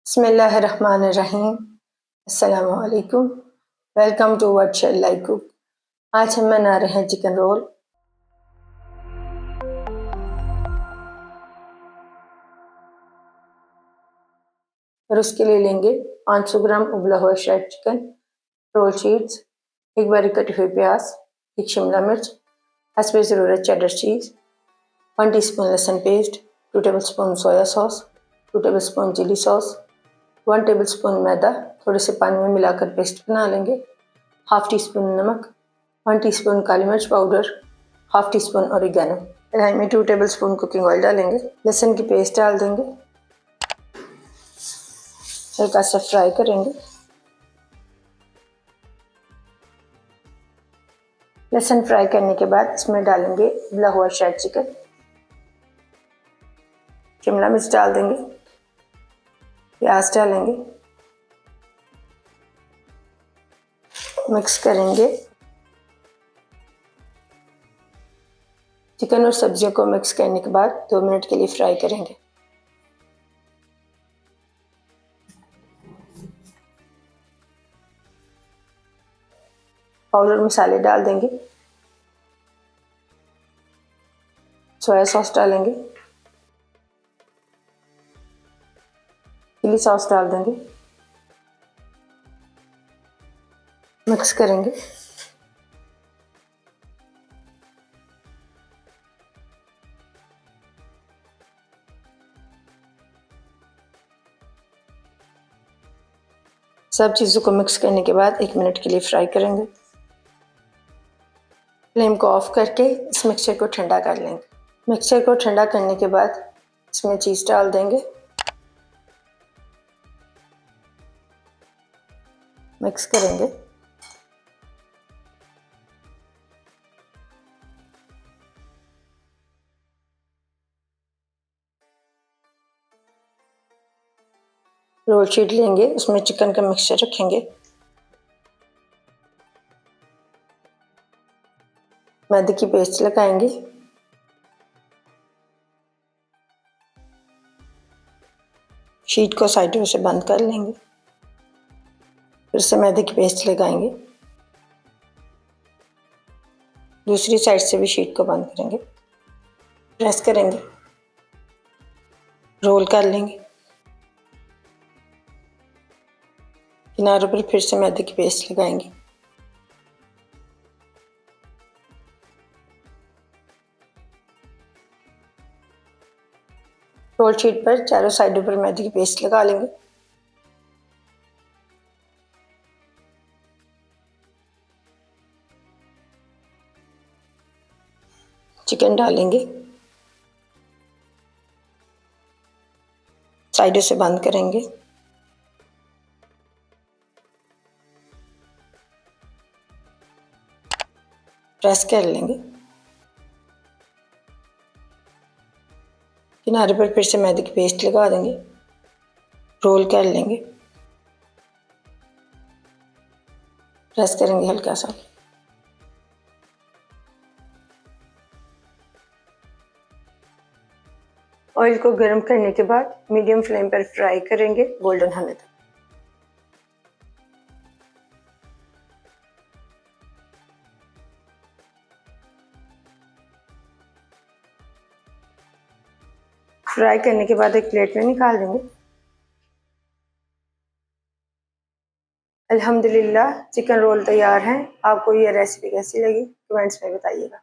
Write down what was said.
बिस्मिल्लाहिर्रहमानिर्रहीम। अस्सलामु अलैकुम। Welcome to what shall I cook. आज हम बना रहे हैं चिकन रोल। और उसके लिए लेंगे 500 ग्राम उबला हुआ श्रेड चिकन, रोल शीट्स, एक बारीक कटी हुई प्याज, एक शिमला मिर्च, हस्बे ज़रूरत चेडर चीज़, 1 टीस्पून लहसुन paste, 2 tablespoon soya sauce, 2 tablespoon chilli sauce, 1 tablespoon मैदा थोड़े से पानी में मिलाकर पेस्ट बना लेंगे, हाफ टी स्पून नमक, 1 टीस्पून काली मिर्च powder, half tea spoon oregano. कढ़ाई में 2 टेबलस्पून कुकिंग ऑयल डालेंगे, लहसुन की पेस्ट डाल देंगे, हल्का सा फ्राई करेंगे। लहसुन फ्राई करने के बाद इसमें डालेंगे उबला हुआ श्रेड चिकन, शिमला मिर्च डाल देंगे, प्याज डालेंगे, मिक्स करेंगे। चिकन और सब्जियों को मिक्स करने के बाद 2 मिनट के लिए फ्राई करेंगे। पाउडर मसाले डाल देंगे, सोया सॉस डालेंगे, चिली सॉस डाल देंगे, मिक्स करेंगे। सब चीज़ों को मिक्स करने के बाद 1 मिनट के लिए फ्राई करेंगे। फ्लेम को ऑफ करके इस मिक्सचर को ठंडा कर लेंगे। मिक्सचर को ठंडा करने के बाद इसमें चीज़ डाल देंगे, मिक्स करेंगे। रोल शीट लेंगे, उसमें चिकन का मिक्सचर रखेंगे, मैदे की पेस्ट लगाएंगे, शीट को साइडों से बंद कर लेंगे, फिर से मैदे की पेस्ट लगाएंगे, दूसरी साइड से भी शीट को बंद करेंगे, प्रेस करेंगे, रोल कर लेंगे, किनारों पर फिर से मैदे की पेस्ट लगाएंगे, रोल शीट पर चारों साइडों पर मैदे की पेस्ट लगा लेंगे। चिकन डालेंगे, साइडों से बंद करेंगे, प्रेस कर लेंगे, किनारे पर फिर से मैदे की पेस्ट लगा देंगे, रोल कर लेंगे, प्रेस करेंगे हल्का सा। ऑयल को गर्म करने के बाद मीडियम फ्लेम पर फ्राई करेंगे गोल्डन होने तक। फ्राई करने के बाद एक प्लेट में निकाल देंगे। अल्हम्दुलिल्लाह चिकन रोल तैयार हैं। आपको ये रेसिपी कैसी लगी कमेंट्स में बताइएगा।